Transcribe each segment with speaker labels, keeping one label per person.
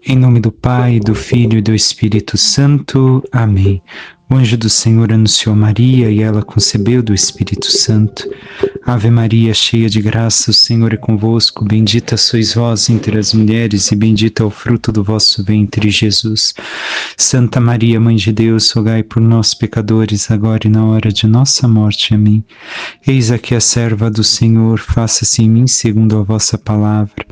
Speaker 1: Em nome do Pai, do Filho e do Espírito Santo. Amém. O anjo do Senhor anunciou Maria e ela concebeu do Espírito Santo. Ave Maria, cheia de graça, o Senhor é convosco. Bendita sois vós entre as mulheres e bendito é o fruto do vosso ventre, Jesus. Santa Maria, Mãe de Deus, rogai por nós, pecadores, agora e na hora de nossa morte. Amém. Eis aqui a serva do Senhor, faça-se em mim segundo a vossa palavra.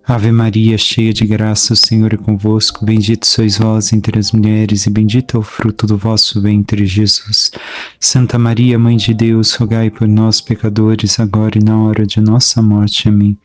Speaker 1: Ave Maria, cheia de graça, o Senhor é convosco. Bendito sois vós entre as mulheres e bendito é o fruto do vosso ventre, Jesus. Santa Maria, Mãe de Deus, rogai por nós, pecadores, agora e na hora de nossa morte. Amém.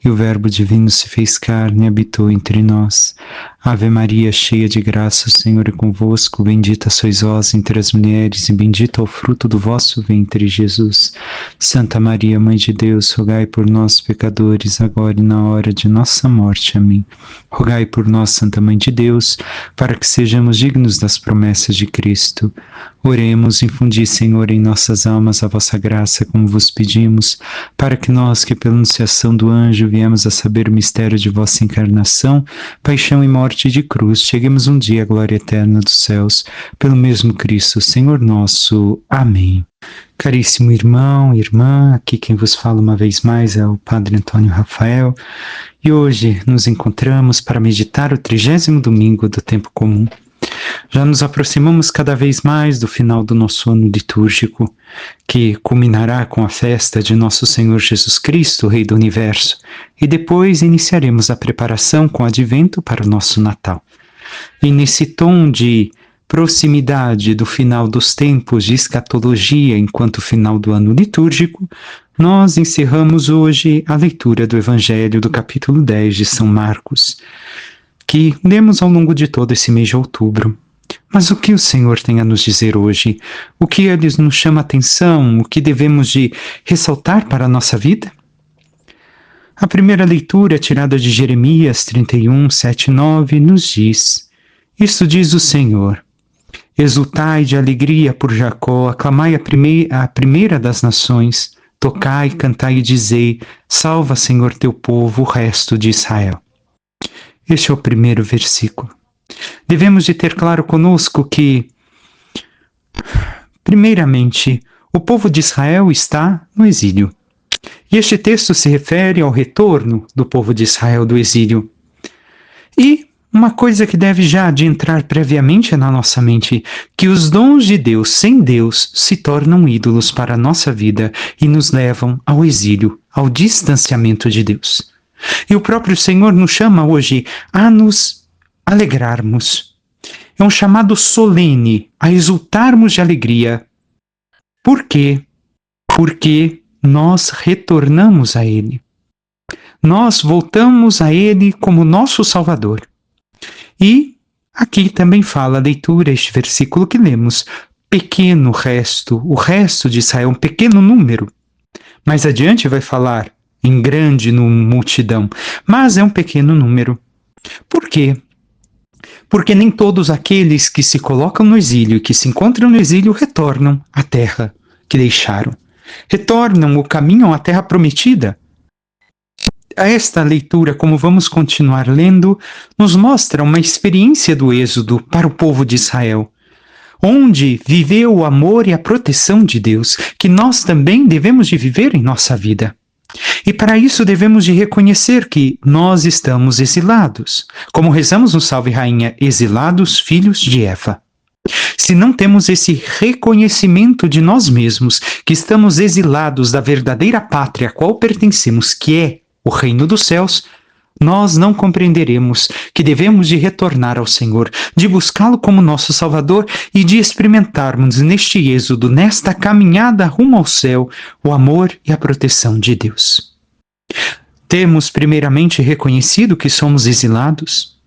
Speaker 1: E o Verbo divino se fez carne e habitou entre nós. Ave Maria, cheia de graça, o Senhor é convosco. Bendita sois vós entre as mulheres e bendito é o fruto do vosso ventre, Jesus. Santa Maria, Mãe de Deus, rogai por nós, pecadores, agora e na hora de nossa morte. Amém. Rogai por nós, Santa Mãe de Deus, para que sejamos dignos das promessas de Cristo. Oremos, infundi, Senhor, em nossas almas a vossa graça, como vos pedimos, para que nós, que pela anunciação do anjo viemos a saber o mistério de vossa encarnação, paixão e morte de cruz, cheguemos um dia à glória eterna dos céus, pelo mesmo Cristo, Senhor nosso. Amém. Caríssimo irmão, irmã, aqui quem vos fala uma vez mais é o Padre Antônio Rafael, e hoje nos encontramos para meditar o 30º domingo do tempo comum. Já nos aproximamos cada vez mais do final do nosso ano litúrgico, que culminará com a festa de nosso Senhor Jesus Cristo, Rei do Universo, e depois iniciaremos a preparação com o advento para o nosso Natal. E nesse tom de proximidade do final dos tempos de escatologia enquanto final do ano litúrgico, nós encerramos hoje a leitura do Evangelho do capítulo 10 de São Marcos, que lemos ao longo de todo esse mês de outubro. Mas o que o Senhor tem a nos dizer hoje? O que ele nos chama a atenção? O que devemos de ressaltar para a nossa vida? A primeira leitura, tirada de Jeremias 31, 7 e 9, nos diz: Isto diz o Senhor: Exultai de alegria por Jacó, aclamai a primeira das nações, tocai, cantai e dizei: Salva, Senhor, teu povo, o resto de Israel. Este é o primeiro versículo. Devemos de ter claro conosco que, primeiramente, o povo de Israel está no exílio. E este texto se refere ao retorno do povo de Israel do exílio. E uma coisa que deve já de entrar previamente na nossa mente, que os dons de Deus sem Deus se tornam ídolos para a nossa vida e nos levam ao exílio, ao distanciamento de Deus. E o próprio Senhor nos chama hoje a nos alegrarmos. É um chamado solene a exultarmos de alegria. Por quê? Porque nós retornamos a Ele. Nós voltamos a Ele como nosso Salvador. E aqui também fala a leitura, este versículo que lemos, pequeno resto, o resto de Israel, um pequeno número. Mais adiante vai falar em grande multidão, mas é um pequeno número. Por quê? Porque nem todos aqueles que se colocam no exílio, que se encontram no exílio, retornam à terra que deixaram. Retornam ou caminham à terra prometida. Esta leitura, como vamos continuar lendo, nos mostra uma experiência do êxodo para o povo de Israel, onde viveu o amor e a proteção de Deus, que nós também devemos de viver em nossa vida. E para isso devemos de reconhecer que nós estamos exilados, como rezamos no Salve Rainha, exilados filhos de Eva. Se não temos esse reconhecimento de nós mesmos, que estamos exilados da verdadeira pátria a qual pertencemos, que é o reino dos céus, nós não compreenderemos que devemos de retornar ao Senhor, de buscá-lo como nosso Salvador e de experimentarmos neste êxodo, nesta caminhada rumo ao céu, o amor e a proteção de Deus. Temos primeiramente reconhecido que somos exilados.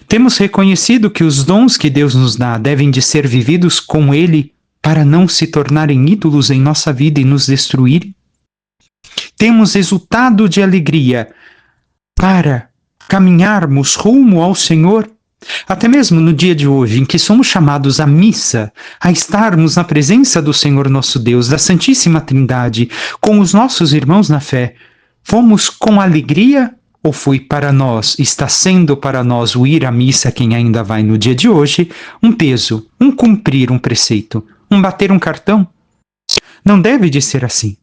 Speaker 1: Temos reconhecido que os dons que Deus nos dá devem de ser vividos com Ele para não se tornarem ídolos em nossa vida e nos destruírem. Temos exultado de alegria para caminharmos rumo ao Senhor, até mesmo no dia de hoje, em que somos chamados à missa, a estarmos na presença do Senhor nosso Deus, da Santíssima Trindade, com os nossos irmãos na fé. Fomos com alegria ou foi para nós, está sendo para nós o ir à missa, quem ainda vai no dia de hoje, um peso, um cumprir um preceito, um bater um cartão. Não deve de ser assim.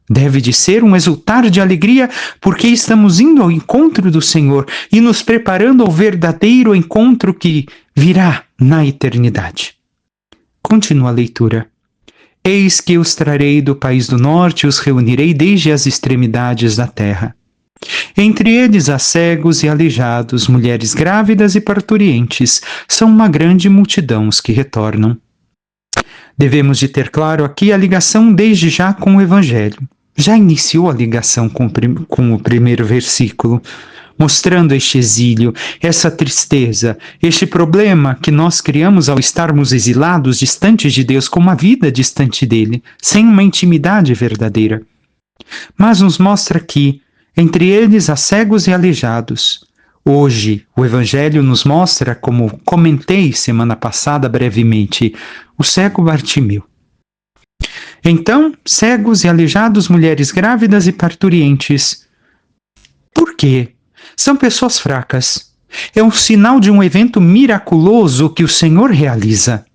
Speaker 1: Deve de ser um exultar de alegria, porque estamos indo ao encontro do Senhor e nos preparando ao verdadeiro encontro que virá na eternidade. Continua a leitura. Eis que os trarei do país do norte e os reunirei desde as extremidades da terra. Entre eles há cegos e aleijados, mulheres grávidas e parturientes, são uma grande multidão os que retornam. Devemos de ter claro aqui a ligação desde já com o Evangelho. Já iniciou a ligação com o primeiro versículo, mostrando este exílio, essa tristeza, este problema que nós criamos ao estarmos exilados, distantes de Deus, com uma vida distante dele, sem uma intimidade verdadeira. Mas nos mostra que, entre eles há cegos e aleijados. Hoje, o Evangelho nos mostra, como comentei semana passada brevemente, o cego Bartimeu. Então, cegos e aleijados, mulheres grávidas e parturientes. Por quê? São pessoas fracas. É um sinal de um evento miraculoso que o Senhor realiza.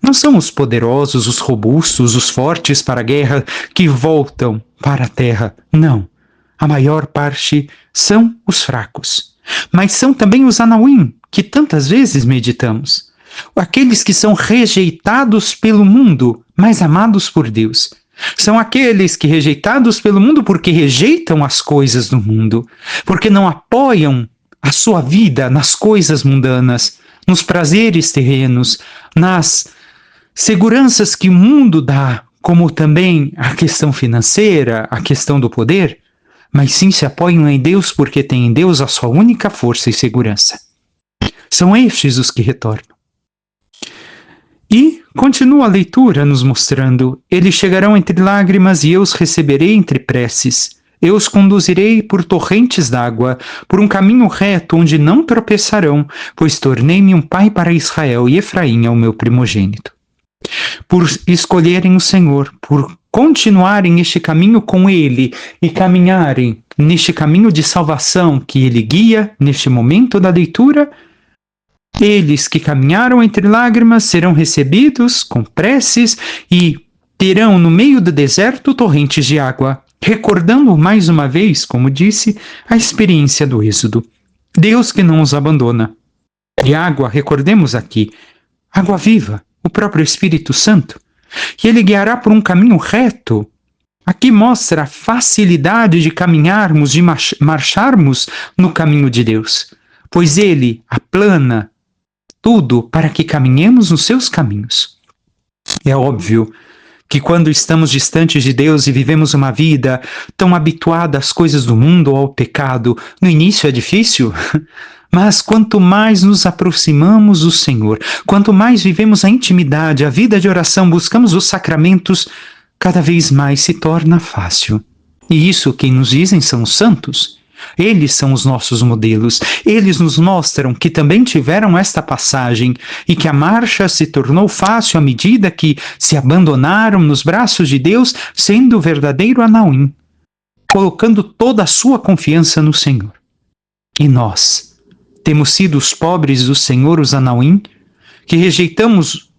Speaker 1: Não são os poderosos, os robustos, os fortes para a guerra que voltam para a terra. Não. A maior parte são os fracos. Mas são também os anauim, que tantas vezes meditamos. Aqueles que são rejeitados pelo mundo, mas amados por Deus. São aqueles que, rejeitados pelo mundo, porque rejeitam as coisas do mundo, porque não apoiam a sua vida nas coisas mundanas, nos prazeres terrenos, nas seguranças que o mundo dá, como também a questão financeira, a questão do poder, mas sim se apoiam em Deus porque têm em Deus a sua única força e segurança. São estes os que retornam. E continua a leitura nos mostrando: eles chegarão entre lágrimas e eu os receberei entre preces. Eu os conduzirei por torrentes d'água, por um caminho reto onde não tropeçarão, pois tornei-me um pai para Israel e Efraim é o meu primogênito. Por escolherem o Senhor, por continuarem este caminho com Ele e caminharem neste caminho de salvação que Ele guia neste momento da leitura, eles que caminharam entre lágrimas serão recebidos com preces e terão no meio do deserto torrentes de água, recordando mais uma vez, como disse, a experiência do Êxodo. Deus que não os abandona. E água, recordemos aqui, água viva, o próprio Espírito Santo. E Ele guiará por um caminho reto. Aqui mostra a facilidade de caminharmos, de marcharmos no caminho de Deus, pois Ele aplana tudo para que caminhemos nos seus caminhos. É óbvio que quando estamos distantes de Deus e vivemos uma vida tão habituada às coisas do mundo ou ao pecado, no início é difícil, mas quanto mais nos aproximamos do Senhor, quanto mais vivemos a intimidade, a vida de oração, buscamos os sacramentos, cada vez mais se torna fácil. E isso quem nos dizem são os santos. Eles são os nossos modelos. Eles nos mostram que também tiveram esta passagem e que a marcha se tornou fácil à medida que se abandonaram nos braços de Deus, sendo o verdadeiro anauim, colocando toda a sua confiança no Senhor. E nós temos sido os pobres do Senhor, os anauim, que rejeitamos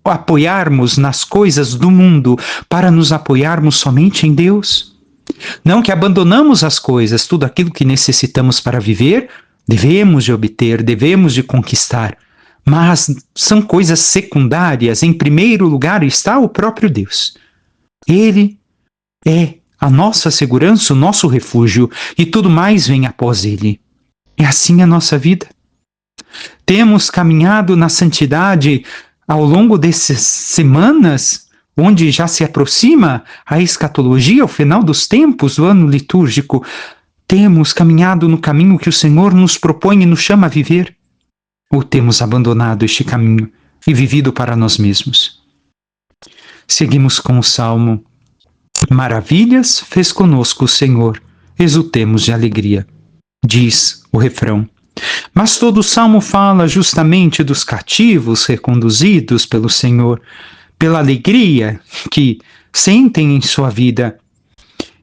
Speaker 1: apoiarmos nas coisas do mundo para nos apoiarmos somente em Deus. Não que abandonamos as coisas, tudo aquilo que necessitamos para viver, devemos de obter, devemos de conquistar, mas são coisas secundárias. Em primeiro lugar está o próprio Deus. Ele é a nossa segurança, o nosso refúgio, e tudo mais vem após Ele. É assim a nossa vida. Temos caminhado na santidade ao longo dessas semanas, onde já se aproxima a escatologia, o final dos tempos, do ano litúrgico. Temos caminhado no caminho que o Senhor nos propõe e nos chama a viver? Ou temos abandonado este caminho e vivido para nós mesmos? Seguimos com o Salmo. Maravilhas fez conosco o Senhor, exultemos de alegria. Diz o refrão. Mas todo o Salmo fala justamente dos cativos reconduzidos pelo Senhor, pela alegria que sentem em sua vida.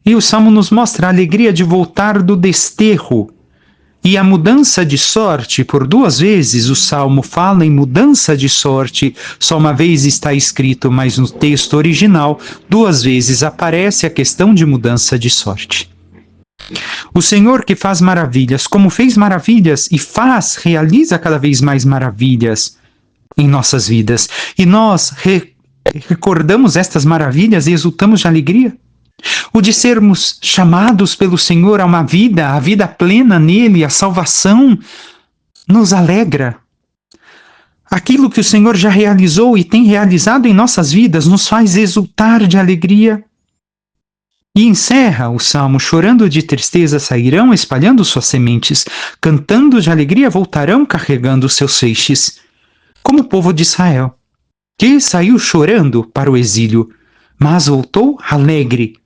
Speaker 1: E o Salmo nos mostra a alegria de voltar do desterro, E a mudança de sorte, por 2 vezes o Salmo fala em mudança de sorte, só uma vez está escrito, mas no texto original, 2 vezes aparece a questão de mudança de sorte. O Senhor que faz maravilhas, como fez maravilhas e realiza cada vez mais maravilhas em nossas vidas. E nós recordamos estas maravilhas e exultamos de alegria. O de sermos chamados pelo Senhor a uma vida, a vida plena nele, a salvação, nos alegra. Aquilo que o Senhor já realizou e tem realizado em nossas vidas nos faz exultar de alegria. E encerra o Salmo: chorando de tristeza sairão, espalhando suas sementes, cantando de alegria voltarão, carregando seus feixes. Como o povo de Israel, que saiu chorando para o exílio, mas voltou alegre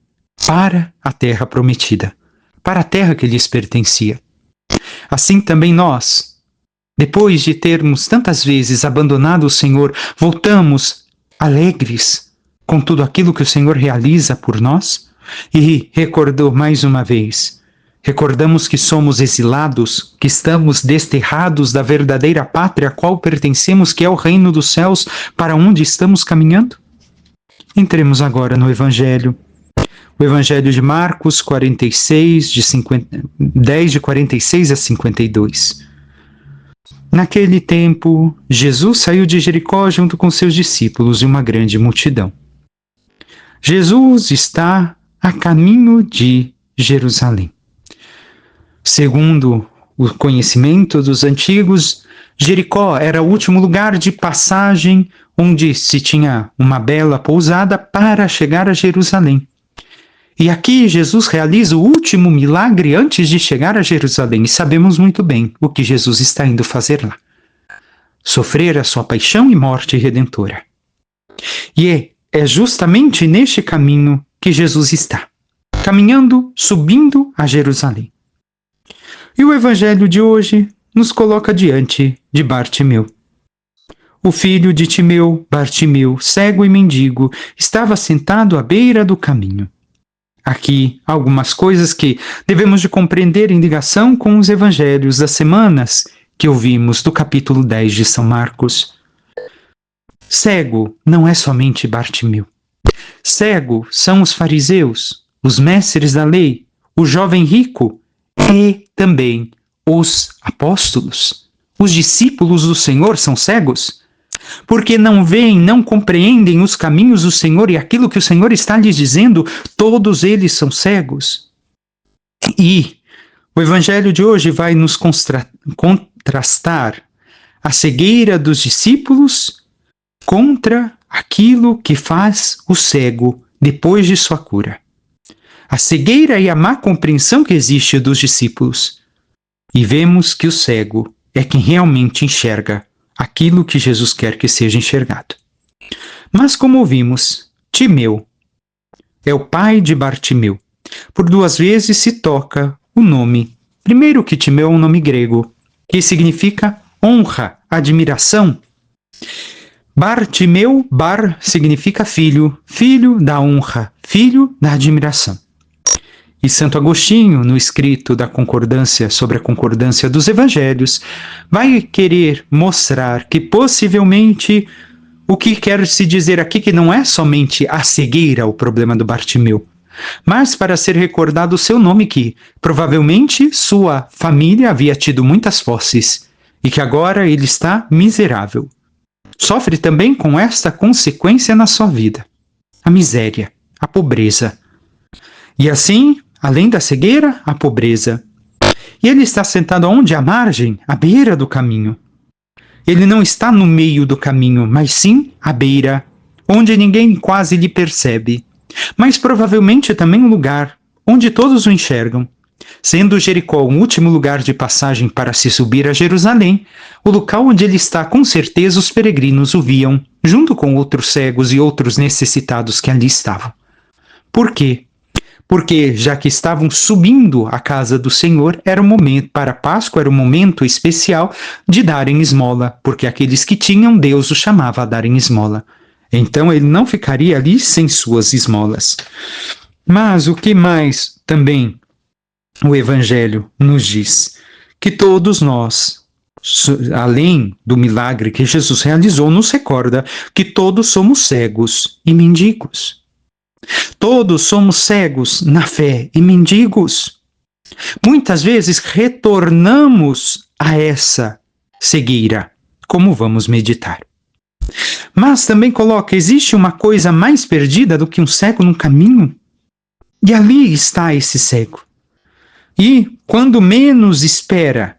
Speaker 1: para a terra prometida, para a terra que lhes pertencia. Assim também nós, depois de termos tantas vezes abandonado o Senhor, voltamos alegres com tudo aquilo que o Senhor realiza por nós e recordou mais uma vez. Recordamos que somos exilados, que estamos desterrados da verdadeira pátria a qual pertencemos, que é o reino dos céus, para onde estamos caminhando? Entremos agora no Evangelho. O Evangelho de Marcos 46, 10 de 46 a 52. Naquele tempo, Jesus saiu de Jericó junto com seus discípulos e uma grande multidão. Jesus está a caminho de Jerusalém. Segundo o conhecimento dos antigos, Jericó era o último lugar de passagem onde se tinha uma bela pousada para chegar a Jerusalém. E aqui Jesus realiza o último milagre antes de chegar a Jerusalém. E sabemos muito bem o que Jesus está indo fazer lá: sofrer a sua paixão e morte redentora. E é justamente neste caminho que Jesus está, caminhando, subindo a Jerusalém. E o Evangelho de hoje nos coloca diante de Bartimeu. O filho de Timeu, Bartimeu, cego e mendigo, estava sentado à beira do caminho. Aqui, algumas coisas que devemos de compreender em ligação com os evangelhos das semanas que ouvimos do capítulo 10 de São Marcos. Cego não é somente Bartimeu. Cego são os fariseus, os mestres da lei, o jovem rico e também os apóstolos. Os discípulos do Senhor são cegos, porque não veem, não compreendem os caminhos do Senhor e aquilo que o Senhor está lhes dizendo. Todos eles são cegos. E o Evangelho de hoje vai nos contrastar a cegueira dos discípulos contra aquilo que faz o cego depois de sua cura. A cegueira e a má compreensão que existe dos discípulos. E vemos que o cego é quem realmente enxerga aquilo que Jesus quer que seja enxergado. Mas como ouvimos, Timeu é o pai de Bartimeu. Por 2 vezes se toca o nome. Primeiro que Timeu é um nome grego, que significa honra, admiração. Bartimeu, bar significa filho, filho da honra, filho da admiração. E Santo Agostinho, no escrito da concordância sobre a concordância dos evangelhos, vai querer mostrar que possivelmente o que quer se dizer aqui que não é somente a cegueira o problema do Bartimeu, mas para ser recordado o seu nome, que provavelmente sua família havia tido muitas posses e que agora ele está miserável. Sofre também com esta consequência na sua vida: a miséria, a pobreza. E assim, além da cegueira, a pobreza. E ele está sentado aonde? À margem, à beira do caminho. Ele não está no meio do caminho, mas sim à beira, onde ninguém quase lhe percebe. Mas provavelmente também um lugar onde todos o enxergam. Sendo Jericó o último lugar de passagem para se subir a Jerusalém, o local onde ele está, com certeza os peregrinos o viam, junto com outros cegos e outros necessitados que ali estavam. Por quê? Porque, já que estavam subindo à casa do Senhor, era o momento, para a Páscoa, era o momento especial de darem esmola, porque aqueles que tinham, Deus os chamava a darem esmola. Então, ele não ficaria ali sem suas esmolas. Mas o que mais também o Evangelho nos diz? que todos nós, além do milagre que Jesus realizou, nos recorda que todos somos cegos e mendigos. Todos somos cegos na fé e mendigos. Muitas vezes retornamos a essa cegueira, como vamos meditar. Mas também coloca, existe uma coisa mais perdida do que um cego no caminho? E ali está esse cego. E, quando menos espera,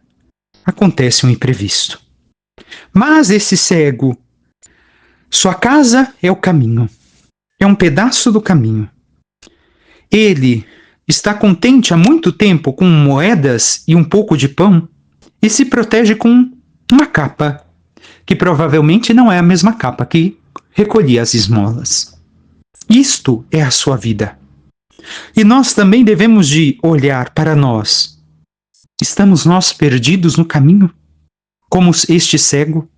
Speaker 1: acontece um imprevisto. Mas esse cego, sua casa é o caminho. É um pedaço do caminho. Ele está contente há muito tempo com moedas e um pouco de pão e se protege com uma capa, que provavelmente não é a mesma capa que recolhia as esmolas. Isto é a sua vida. E nós também devemos de olhar para nós. Estamos nós perdidos no caminho, como este cego?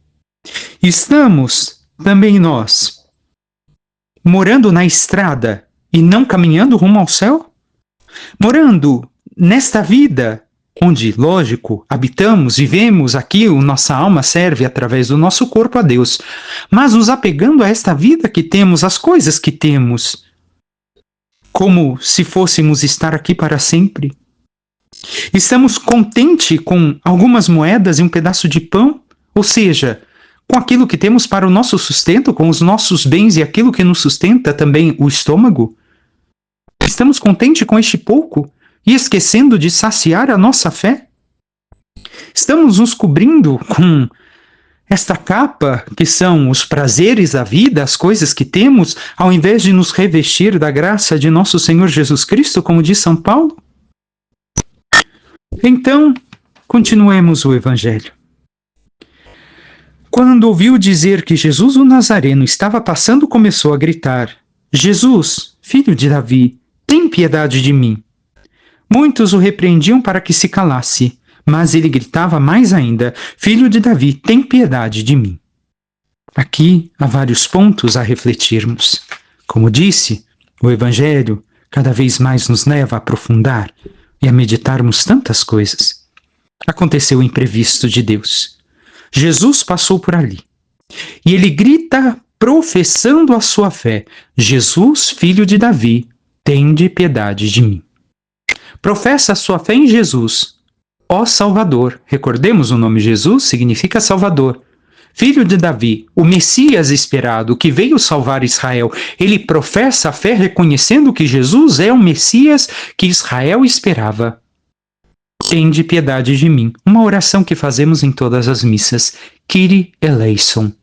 Speaker 1: Estamos também nós morando na estrada e não caminhando rumo ao céu? Morando nesta vida onde, lógico, habitamos, vivemos aqui, nossa alma serve através do nosso corpo a Deus, mas nos apegando a esta vida que temos, as coisas que temos, como se fôssemos estar aqui para sempre. Estamos contentes com algumas moedas e um pedaço de pão? Ou seja, com aquilo que temos para o nosso sustento, com os nossos bens e aquilo que nos sustenta também o estômago? Estamos contentes com este pouco e esquecendo de saciar a nossa fé? Estamos nos cobrindo com esta capa que são os prazeres da vida, as coisas que temos, ao invés de nos revestir da graça de nosso Senhor Jesus Cristo, como diz São Paulo? Então, continuemos o Evangelho. Quando ouviu dizer que Jesus o Nazareno estava passando, começou a gritar: Jesus, filho de Davi, tem piedade de mim. Muitos o repreendiam para que se calasse, mas ele gritava mais ainda: Filho de Davi, tem piedade de mim. Aqui há vários pontos a refletirmos. Como disse, o Evangelho cada vez mais nos leva a aprofundar e a meditarmos tantas coisas. Aconteceu o imprevisto de Deus. Jesus passou por ali. E ele grita, professando a sua fé: Jesus, filho de Davi, tende piedade de mim. Professa a sua fé em Jesus, ó Salvador. Recordemos, o nome Jesus significa Salvador. Filho de Davi, o Messias esperado, que veio salvar Israel. Ele professa a fé reconhecendo que Jesus é o Messias que Israel esperava. Tende piedade de mim. Uma oração que fazemos em todas as missas. Kyrie eleison.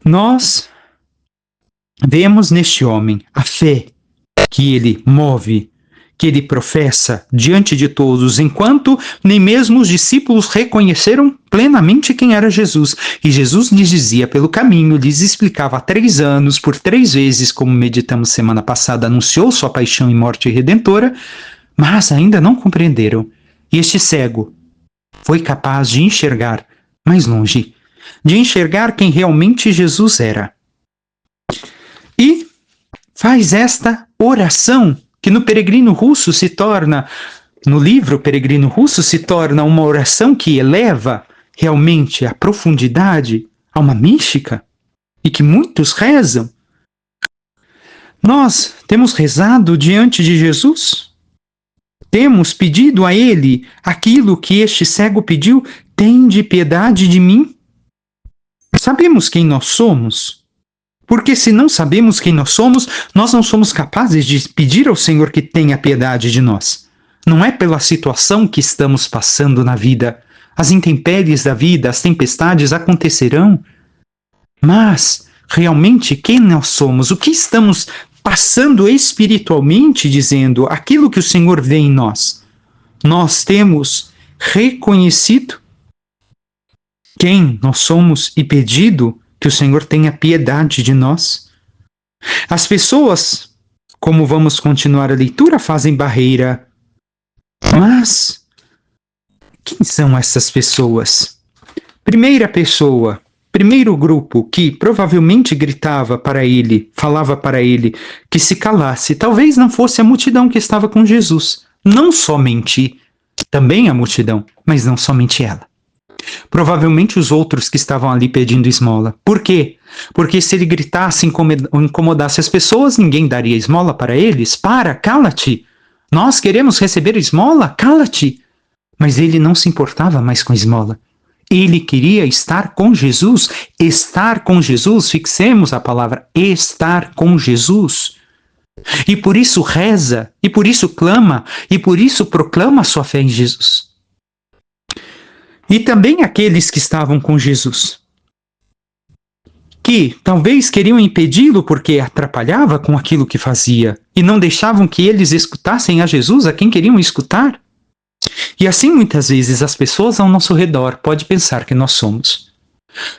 Speaker 1: Nós vemos neste homem a fé que ele move, que ele professa diante de todos, enquanto nem mesmo os discípulos reconheceram plenamente quem era Jesus. E Jesus lhes dizia pelo caminho, lhes explicava há 3 anos, por 3 vezes, como meditamos semana passada, anunciou sua paixão e morte redentora, mas ainda não compreenderam. E este cego foi capaz de enxergar mais longe, de enxergar quem realmente Jesus era. E faz esta oração, que no Peregrino Russo se torna, no livro Peregrino Russo se torna uma oração que eleva realmente a profundidade a uma mística, e que muitos rezam. Nós temos rezado diante de Jesus? Temos pedido a ele aquilo que este cego pediu: tende piedade de mim? Sabemos quem nós somos? Porque se não sabemos quem nós não somos capazes de pedir ao Senhor que tenha piedade de nós. Não é pela situação que estamos passando na vida. As intempéries da vida, as tempestades acontecerão. Mas, realmente, quem nós somos? O que estamos passando espiritualmente, dizendo aquilo que o Senhor vê em nós? Nós temos reconhecido quem nós somos e pedido que o Senhor tenha piedade de nós? As pessoas, como vamos continuar a leitura, fazem barreira. Mas quem são essas pessoas? Primeira pessoa, primeiro grupo que provavelmente gritava para ele, falava para ele que se calasse, talvez não fosse a multidão que estava com Jesus. Não somente Também a multidão, mas não somente ela. Provavelmente os outros que estavam ali pedindo esmola. Por quê? Porque se ele gritasse e incomodasse as pessoas, ninguém daria esmola para eles. Cala-te! Nós queremos receber esmola, cala-te! Mas ele não se importava mais com esmola. Ele queria estar com Jesus. Estar com Jesus, fixemos a palavra, estar com Jesus. E por isso reza, e por isso clama, e por isso proclama a sua fé em Jesus. E também aqueles que estavam com Jesus, que talvez queriam impedi-lo porque atrapalhava com aquilo que fazia e não deixavam que eles escutassem a Jesus, a quem queriam escutar. E assim muitas vezes as pessoas ao nosso redor podem pensar que nós somos.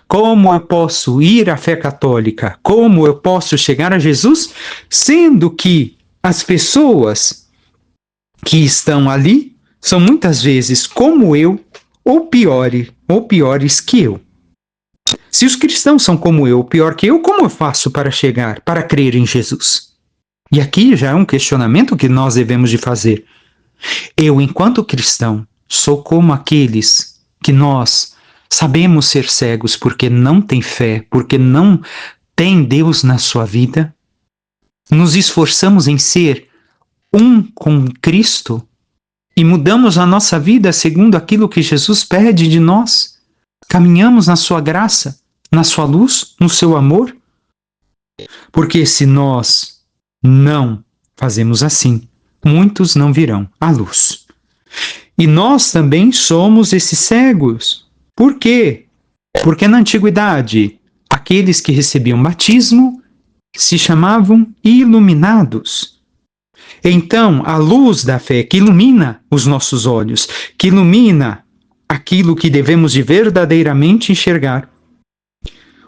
Speaker 1: Como eu posso ir à fé católica? Como eu posso chegar a Jesus? Sendo que as pessoas que estão ali são muitas vezes como eu, ou piores que eu. Se os cristãos são como eu, pior que eu, como eu faço para chegar, para crer em Jesus? E aqui já é um questionamento que nós devemos de fazer. Eu, enquanto cristão, sou como aqueles que nós sabemos ser cegos porque não têm fé, porque não têm Deus na sua vida? Nos esforçamos em ser um com Cristo e mudamos a nossa vida segundo aquilo que Jesus pede de nós? Caminhamos na sua graça, na sua luz, no seu amor? Porque se nós não fazemos assim, muitos não virão à luz. E nós também somos esses cegos. Por quê? Porque na antiguidade, aqueles que recebiam batismo se chamavam iluminados. Então, a luz da fé que ilumina os nossos olhos, que ilumina aquilo que devemos de verdadeiramente enxergar.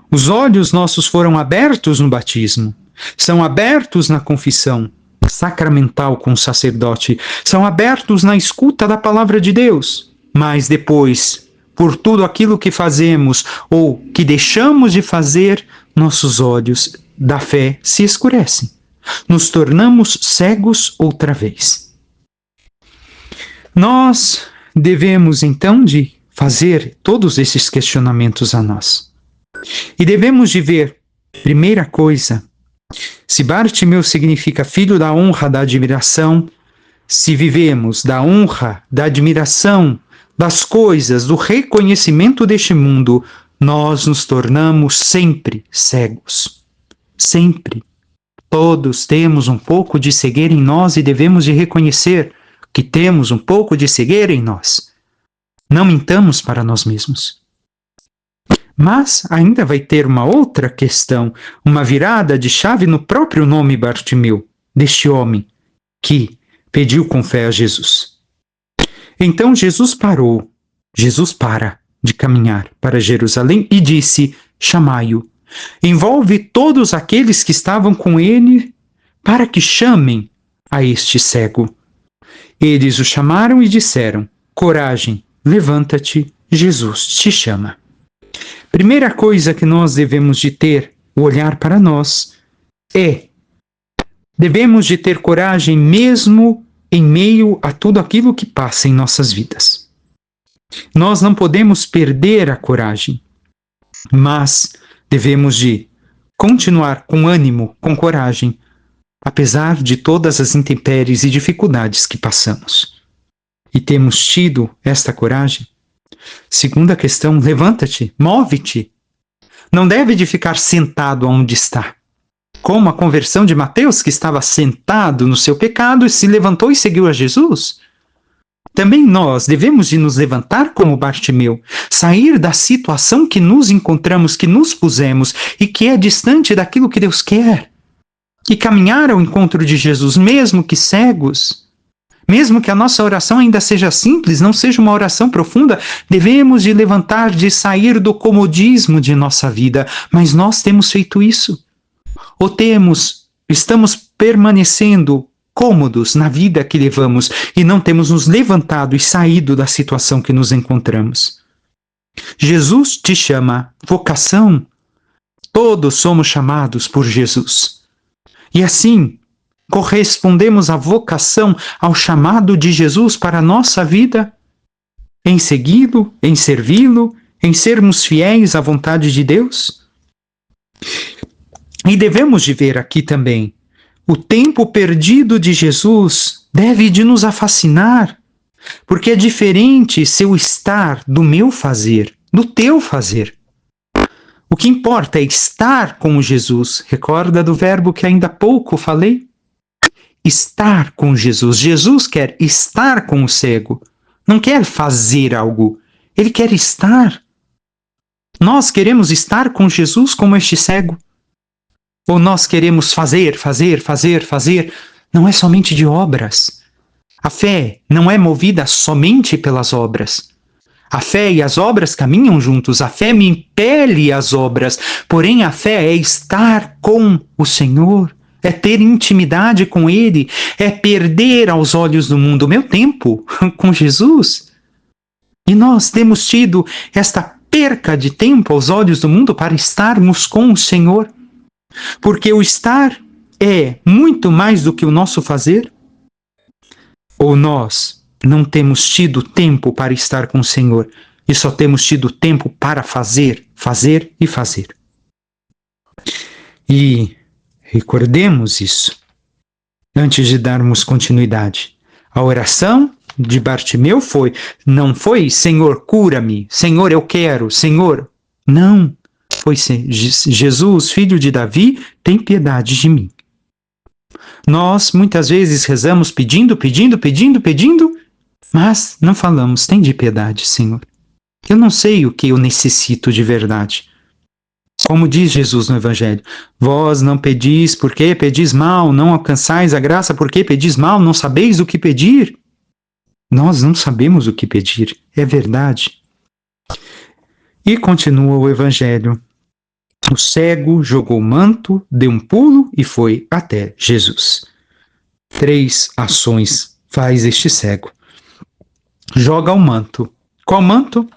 Speaker 1: Os olhos nossos foram abertos no batismo, são abertos na confissão sacramental com o sacerdote, são abertos na escuta da palavra de Deus, mas depois, por tudo aquilo que fazemos ou que deixamos de fazer, nossos olhos da fé se escurecem. Nos tornamos cegos outra vez. Nós devemos então de fazer todos esses questionamentos a nós. E devemos de ver, primeira coisa, se Bartimeu significa filho da honra, da admiração, se vivemos da honra, da admiração, das coisas, do reconhecimento deste mundo, nós nos tornamos sempre cegos. Sempre. Todos temos um pouco de cegueira em nós e devemos de reconhecer que temos um pouco de cegueira em nós. Não mintamos para nós mesmos. Mas ainda vai ter uma outra questão, uma virada de chave no próprio nome Bartimeu, deste homem que pediu com fé a Jesus. Então Jesus para de caminhar para Jerusalém e disse: chamai-o. Envolve todos aqueles que estavam com ele para que chamem a este cego. Eles o chamaram e disseram: coragem, levanta-te, Jesus te chama. Primeira coisa que nós devemos de ter, o olhar para nós, devemos de ter coragem mesmo em meio a tudo aquilo que passa em nossas vidas. Nós não podemos perder a coragem, mas devemos de continuar com ânimo, com coragem, apesar de todas as intempéries e dificuldades que passamos. E temos tido esta coragem? Segunda questão, levanta-te, move-te. Não deve de ficar sentado onde está. Como a conversão de Mateus, que estava sentado no seu pecado e se levantou e seguiu a Jesus. Também nós devemos de nos levantar como Bartimeu, sair da situação que nos encontramos, que nos pusemos e que é distante daquilo que Deus quer. E caminhar ao encontro de Jesus, mesmo que cegos. Mesmo que a nossa oração ainda seja simples, não seja uma oração profunda, devemos de levantar, de sair do comodismo de nossa vida. Mas nós temos feito isso? Ou estamos permanecendo cômodos na vida que levamos e não temos nos levantado e saído da situação que nos encontramos? Jesus te chama. Vocação. Todos somos chamados por Jesus. E assim, Correspondemos à vocação, ao chamado de Jesus para a nossa vida? Em segui-lo, em servi-lo, em sermos fiéis à vontade de Deus? E devemos de ver aqui também, o tempo perdido de Jesus deve de nos fascinar, porque é diferente seu estar do meu fazer, do teu fazer. O que importa é estar com Jesus. Recorda do verbo que ainda há pouco falei? Estar com Jesus. Jesus quer estar com o cego. Não quer fazer algo. Ele quer estar. Nós queremos estar com Jesus como este cego? Ou nós queremos fazer? Não é somente de obras. A fé não é movida somente pelas obras. A fé e as obras caminham juntos. A fé me impele às obras. Porém, a fé é estar com o Senhor. É ter intimidade com Ele. É perder aos olhos do mundo o meu tempo com Jesus. E nós temos tido esta perca de tempo aos olhos do mundo para estarmos com o Senhor. Porque o estar é muito mais do que o nosso fazer. Ou nós não temos tido tempo para estar com o Senhor e só temos tido tempo para fazer. E recordemos isso antes de darmos continuidade. A oração de Bartimeu não foi Senhor, cura-me, Senhor, eu quero, Senhor. Não, foi Jesus, filho de Davi, tem piedade de mim. Nós muitas vezes rezamos pedindo, mas não falamos, tem de piedade, Senhor. Eu não sei o que eu necessito de verdade. Como diz Jesus no Evangelho, vós não pedis porque pedis mal, não alcançais a graça porque pedis mal, não sabeis o que pedir. Nós não sabemos o que pedir, é verdade. E continua o Evangelho. O cego jogou o manto, deu um pulo e foi até Jesus. 3 ações faz este cego. Joga o manto. Qual manto?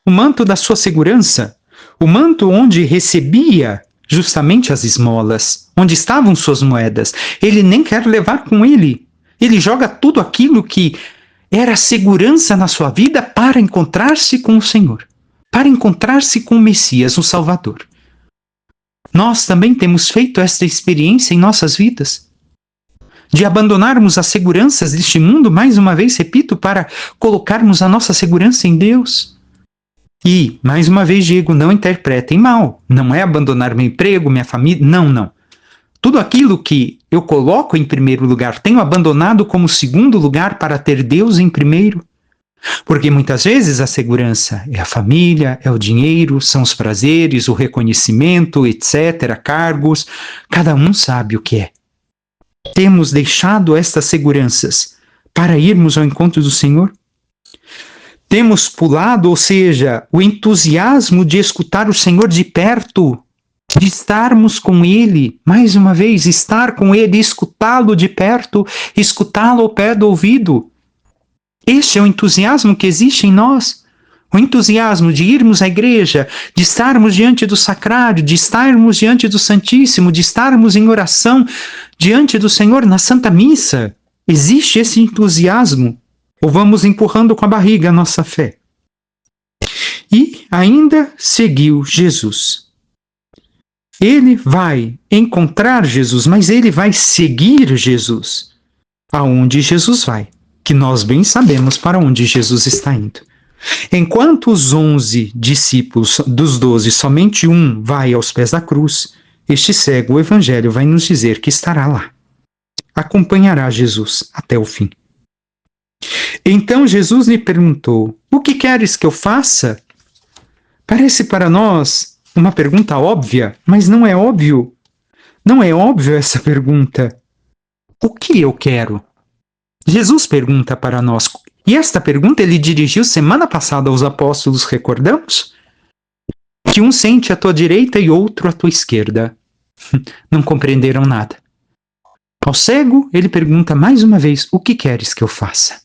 Speaker 1: O manto da sua segurança. O manto onde recebia justamente as esmolas, onde estavam suas moedas. Ele nem quer levar com ele. Ele joga tudo aquilo que era segurança na sua vida para encontrar-se com o Senhor, para encontrar-se com o Messias, o Salvador. Nós também temos feito esta experiência em nossas vidas, de abandonarmos as seguranças deste mundo, mais uma vez, repito, para colocarmos a nossa segurança em Deus. E, mais uma vez digo, não interpretem mal, não é abandonar meu emprego, minha família, não. Tudo aquilo que eu coloco em primeiro lugar, tenho abandonado como segundo lugar para ter Deus em primeiro. Porque muitas vezes a segurança é a família, é o dinheiro, são os prazeres, o reconhecimento, etc., cargos. Cada um sabe o que é. Temos deixado estas seguranças para irmos ao encontro do Senhor? Temos pulado, ou seja, o entusiasmo de escutar o Senhor de perto, de estarmos com Ele, mais uma vez, estar com Ele, escutá-lo de perto, escutá-lo ao pé do ouvido. Este é o entusiasmo que existe em nós. O entusiasmo de irmos à igreja, de estarmos diante do sacrário, de estarmos diante do Santíssimo, de estarmos em oração diante do Senhor na Santa Missa. Existe esse entusiasmo? Ou vamos empurrando com a barriga a nossa fé? E ainda seguiu Jesus. Ele vai encontrar Jesus, mas ele vai seguir Jesus. Aonde Jesus vai? Que nós bem sabemos para onde Jesus está indo. Enquanto os 11 discípulos dos 12, somente um vai aos pés da cruz, este cego, o Evangelho vai nos dizer que estará lá. Acompanhará Jesus até o fim. Então Jesus lhe perguntou, o que queres que eu faça? Parece para nós uma pergunta óbvia, mas não é óbvio. Não é óbvio essa pergunta. O que eu quero? Jesus pergunta para nós, e esta pergunta ele dirigiu semana passada aos apóstolos, recordamos? Que um sente à tua direita e outro à tua esquerda. Não compreenderam nada. Ao cego, ele pergunta mais uma vez, o que queres que eu faça?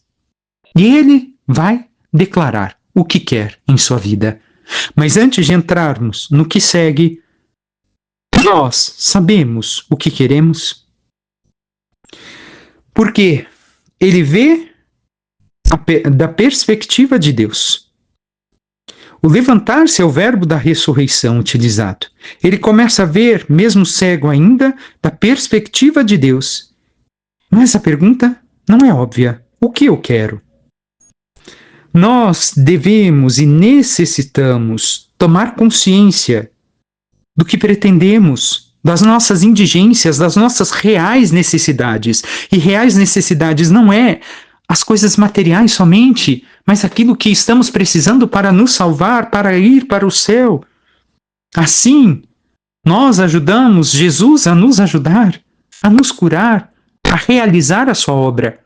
Speaker 1: E ele vai declarar o que quer em sua vida. Mas antes de entrarmos no que segue, nós sabemos o que queremos? Porque ele vê da perspectiva de Deus. O levantar-se é o verbo da ressurreição utilizado. Ele começa a ver, mesmo cego ainda, da perspectiva de Deus. Mas a pergunta não é óbvia. O que eu quero? Nós devemos e necessitamos tomar consciência do que pretendemos, das nossas indigências, das nossas reais necessidades. E reais necessidades não é as coisas materiais somente, mas aquilo que estamos precisando para nos salvar, para ir para o céu. Assim, nós ajudamos Jesus a nos ajudar, a nos curar, a realizar a sua obra.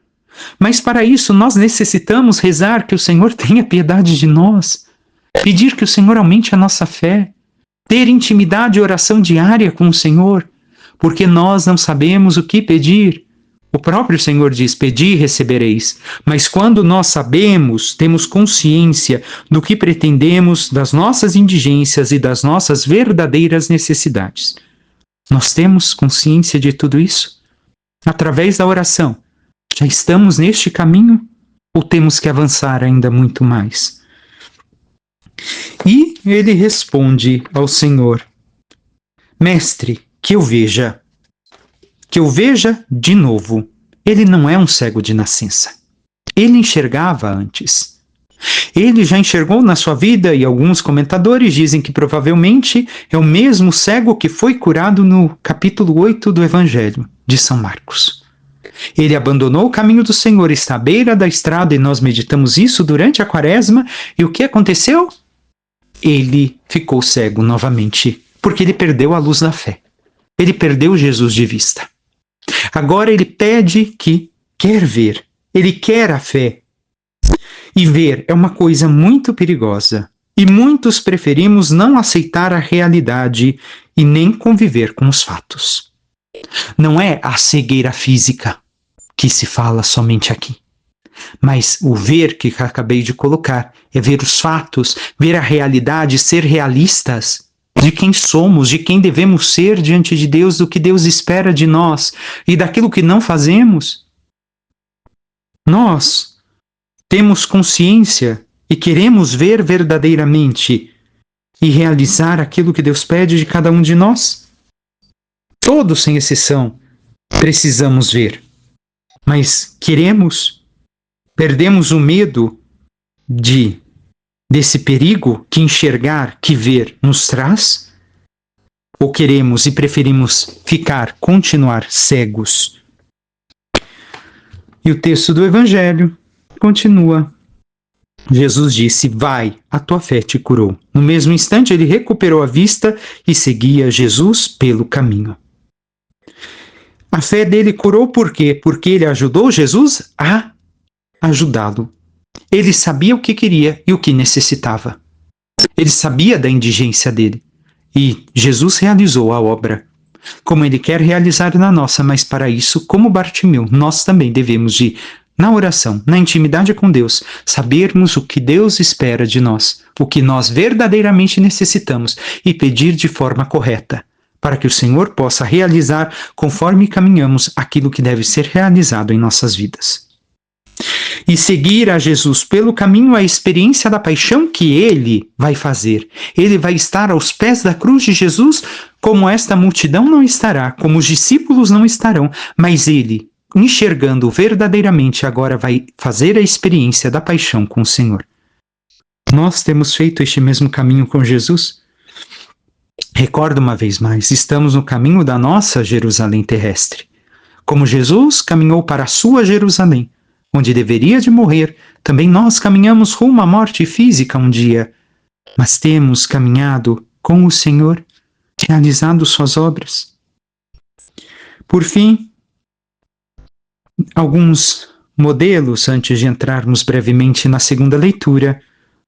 Speaker 1: Mas para isso nós necessitamos rezar que o Senhor tenha piedade de nós, pedir que o Senhor aumente a nossa fé, ter intimidade e oração diária com o Senhor, porque nós não sabemos o que pedir. O próprio Senhor diz: pedi e recebereis. Mas quando nós sabemos, temos consciência do que pretendemos, das nossas indigências e das nossas verdadeiras necessidades. Nós temos consciência de tudo isso? Através da oração, já estamos neste caminho ou temos que avançar ainda muito mais? E ele responde ao Senhor: Mestre, que eu veja de novo. Ele não é um cego de nascença. Ele enxergava antes. Ele já enxergou na sua vida, e alguns comentadores dizem que provavelmente é o mesmo cego que foi curado no capítulo 8 do Evangelho de São Marcos. Ele abandonou o caminho do Senhor, está à beira da estrada, e nós meditamos isso durante a Quaresma, e o que aconteceu? Ele ficou cego novamente, porque ele perdeu a luz da fé. Ele perdeu Jesus de vista. Agora ele pede que quer ver. Ele quer a fé. E ver é uma coisa muito perigosa. E muitos preferimos não aceitar a realidade e nem conviver com os fatos. Não é a cegueira física que se fala somente aqui. Mas o ver que acabei de colocar é ver os fatos, ver a realidade, ser realistas de quem somos, de quem devemos ser diante de Deus, do que Deus espera de nós e daquilo que não fazemos. Nós temos consciência e queremos ver verdadeiramente e realizar aquilo que Deus pede de cada um de nós? Todos, sem exceção, precisamos ver. Mas queremos? Perdemos o medo desse perigo que enxergar, que ver nos traz? Ou queremos e preferimos continuar cegos? E o texto do Evangelho continua. Jesus disse: vai, a tua fé te curou. No mesmo instante ele recuperou a vista e seguia Jesus pelo caminho. A fé dele curou por quê? Porque ele ajudou Jesus a ajudá-lo. Ele sabia o que queria e o que necessitava. Ele sabia da indigência dele. E Jesus realizou a obra, como ele quer realizar na nossa, mas para isso, como Bartimeu, nós também devemos de, na oração, na intimidade com Deus, sabermos o que Deus espera de nós, o que nós verdadeiramente necessitamos e pedir de forma correta, para que o Senhor possa realizar, conforme caminhamos, aquilo que deve ser realizado em nossas vidas. E seguir a Jesus pelo caminho é a experiência da paixão que ele vai fazer. Ele vai estar aos pés da cruz de Jesus, como esta multidão não estará, como os discípulos não estarão, mas ele, enxergando verdadeiramente, agora vai fazer a experiência da paixão com o Senhor. Nós temos feito este mesmo caminho com Jesus? Recorda uma vez mais, estamos no caminho da nossa Jerusalém terrestre. Como Jesus caminhou para a sua Jerusalém, onde deveria de morrer, também nós caminhamos rumo à morte física um dia. Mas temos caminhado com o Senhor, realizado suas obras. Por fim, alguns modelos antes de entrarmos brevemente na segunda leitura,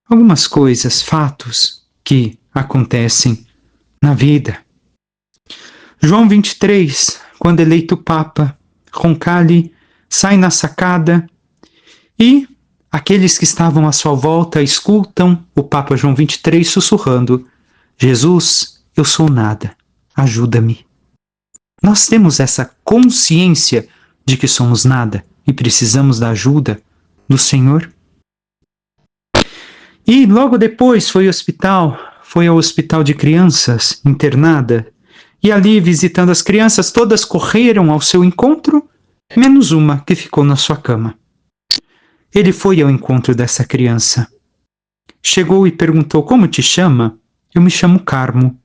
Speaker 1: algumas coisas, fatos que acontecem na vida. João 23, quando eleito Papa, Roncalli sai na sacada e aqueles que estavam à sua volta escutam o Papa João 23 sussurrando: Jesus, eu sou nada, ajuda-me. Nós temos essa consciência de que somos nada e precisamos da ajuda do Senhor? E logo depois foi ao hospital de crianças, internada, e ali, visitando as crianças, todas correram ao seu encontro, menos uma que ficou na sua cama. Ele foi ao encontro dessa criança. Chegou e perguntou: como te chama? Eu me chamo Carmo.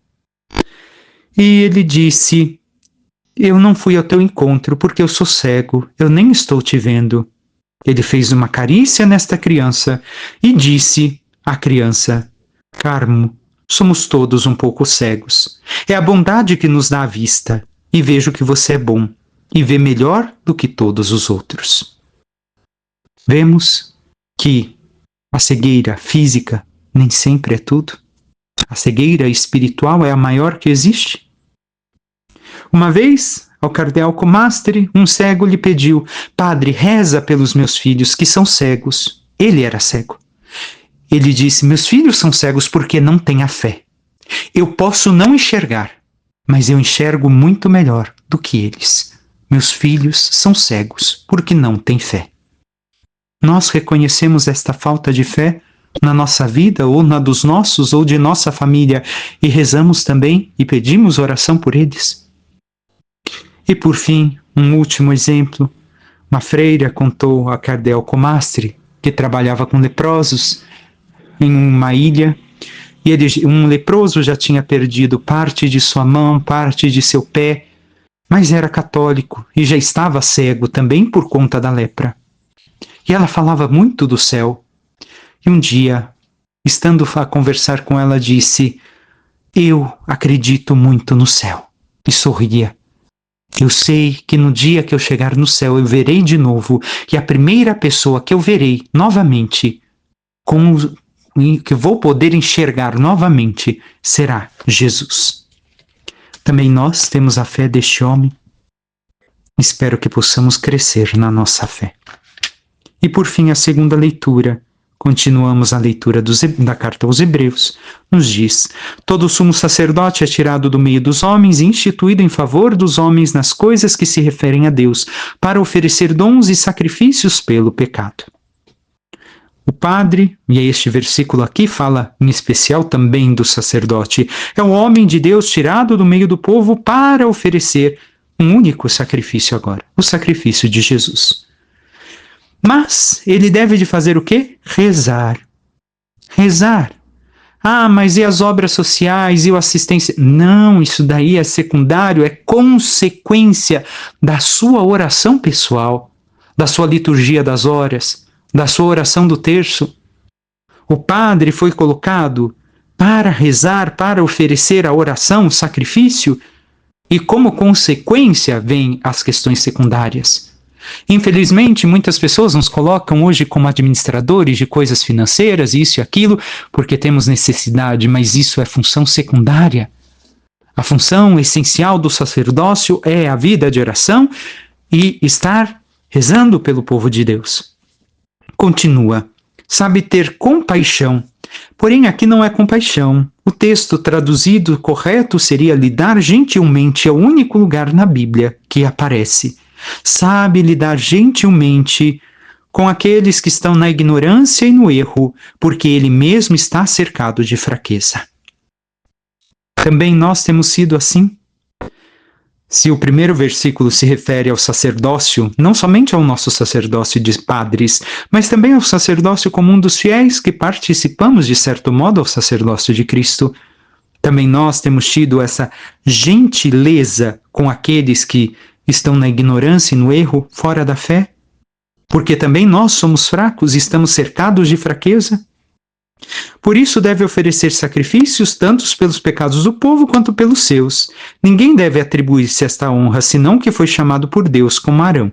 Speaker 1: E ele disse: eu não fui ao teu encontro porque eu sou cego, eu nem estou te vendo. Ele fez uma carícia nesta criança e disse à criança: Carmo, somos todos um pouco cegos. É a bondade que nos dá a vista, e vejo que você é bom, e vê melhor do que todos os outros. Vemos que a cegueira física nem sempre é tudo. A cegueira espiritual é a maior que existe. Uma vez, ao cardeal Comastri, um cego lhe pediu: Padre, reza pelos meus filhos que são cegos. Ele era cego. Ele disse: meus filhos são cegos porque não têm a fé. Eu posso não enxergar, mas eu enxergo muito melhor do que eles. Meus filhos são cegos porque não têm fé. Nós reconhecemos esta falta de fé na nossa vida, ou na dos nossos, ou de nossa família, e rezamos também e pedimos oração por eles. E por fim, um último exemplo. Uma freira contou a cardeal Comastri que trabalhava com leprosos em uma ilha, e um leproso já tinha perdido parte de sua mão, parte de seu pé, mas era católico e já estava cego também por conta da lepra. E ela falava muito do céu. E um dia, estando a conversar com ela, disse: eu acredito muito no céu. E sorria. Eu sei que no dia que eu chegar no céu eu verei de novo, e a primeira pessoa que eu verei novamente, que vou poder enxergar novamente, será Jesus. Também nós temos a fé deste homem. Espero que possamos crescer na nossa fé. E por fim, a segunda leitura. Continuamos a leitura da carta aos Hebreus. Nos diz: todo sumo sacerdote é tirado do meio dos homens e instituído em favor dos homens nas coisas que se referem a Deus, para oferecer dons e sacrifícios pelo pecado. O padre, e este versículo aqui fala em especial também do sacerdote, é o homem de Deus tirado do meio do povo para oferecer um único sacrifício agora, o sacrifício de Jesus. Mas ele deve de fazer o quê? Rezar. Rezar. Ah, mas e as obras sociais e a assistência? Não, isso daí é secundário, é consequência da sua oração pessoal, da sua liturgia das horas, da sua oração do terço. O padre foi colocado para rezar, para oferecer a oração, o sacrifício, e como consequência vêm as questões secundárias. Infelizmente, muitas pessoas nos colocam hoje como administradores de coisas financeiras, isso e aquilo, porque temos necessidade, mas isso é função secundária. A função essencial do sacerdócio é a vida de oração e estar rezando pelo povo de Deus. Continua: sabe ter compaixão. Porém, aqui não é compaixão. O texto traduzido correto seria lidar gentilmente, é o único lugar na Bíblia que aparece. Sabe lidar gentilmente com aqueles que estão na ignorância e no erro, porque ele mesmo está cercado de fraqueza. Também nós temos sido assim. Se o primeiro versículo se refere ao sacerdócio, não somente ao nosso sacerdócio de padres, mas também ao sacerdócio comum dos fiéis que participamos, de certo modo, ao sacerdócio de Cristo, também nós temos tido essa gentileza com aqueles que estão na ignorância e no erro, fora da fé, porque também nós somos fracos e estamos cercados de fraqueza. Por isso deve oferecer sacrifícios tanto pelos pecados do povo quanto pelos seus. Ninguém deve atribuir-se esta honra, senão que foi chamado por Deus, como Arão.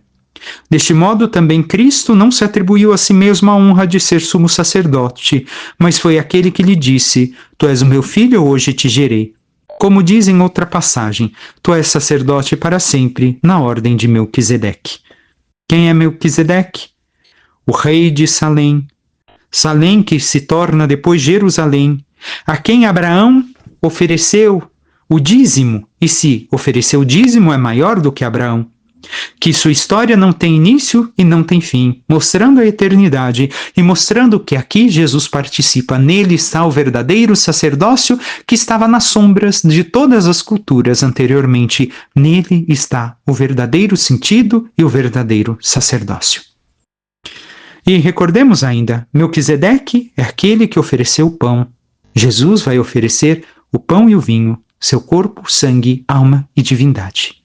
Speaker 1: Deste modo, também Cristo não se atribuiu a si mesmo a honra de ser sumo sacerdote, mas foi aquele que lhe disse: Tu és o meu filho, hoje te gerei. Como diz em outra passagem, tu és sacerdote para sempre, na ordem de Melquisedeque. Quem é Melquisedeque? O rei de Salém. Salém que se torna depois Jerusalém, a quem Abraão ofereceu o dízimo. E se ofereceu o dízimo, é maior do que Abraão. que sua história não tem início e não tem fim, mostrando a eternidade e mostrando que aqui Jesus participa. Nele está o verdadeiro sacerdócio que estava nas sombras de todas as culturas anteriormente. Nele está o verdadeiro sentido e o verdadeiro sacerdócio. E recordemos ainda, Melquisedeque é aquele que ofereceu o pão. Jesus vai oferecer o pão e o vinho, seu corpo, sangue, alma e divindade.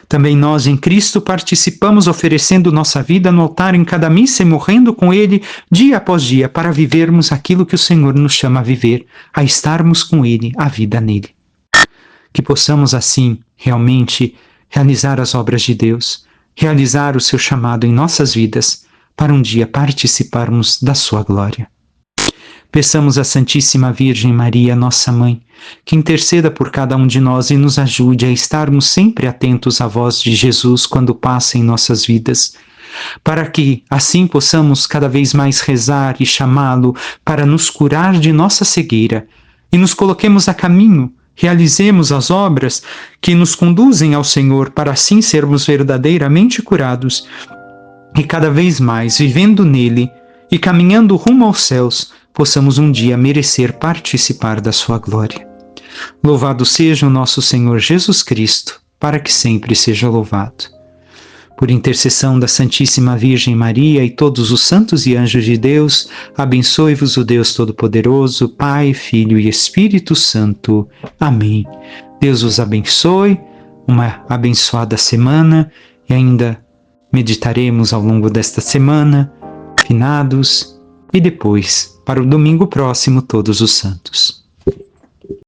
Speaker 1: Também nós em Cristo participamos oferecendo nossa vida no altar em cada missa e morrendo com Ele dia após dia para vivermos aquilo que o Senhor nos chama a viver, a estarmos com Ele, a vida nele. Que possamos assim realmente realizar as obras de Deus, realizar o seu chamado em nossas vidas, para um dia participarmos da sua glória. Peçamos à Santíssima Virgem Maria, nossa Mãe, que interceda por cada um de nós e nos ajude a estarmos sempre atentos à voz de Jesus quando passa em nossas vidas, para que assim possamos cada vez mais rezar e chamá-lo para nos curar de nossa cegueira e nos coloquemos a caminho, realizemos as obras que nos conduzem ao Senhor para assim sermos verdadeiramente curados e cada vez mais vivendo nele e caminhando rumo aos céus, possamos um dia merecer participar da sua glória. Louvado seja o nosso Senhor Jesus Cristo, para que sempre seja louvado. Por intercessão da Santíssima Virgem Maria e todos os santos e anjos de Deus, abençoe-vos o Deus Todo-Poderoso, Pai, Filho e Espírito Santo. Amém. Deus os abençoe, uma abençoada semana e ainda meditaremos ao longo desta semana, finados, e depois, para o domingo próximo, todos os santos.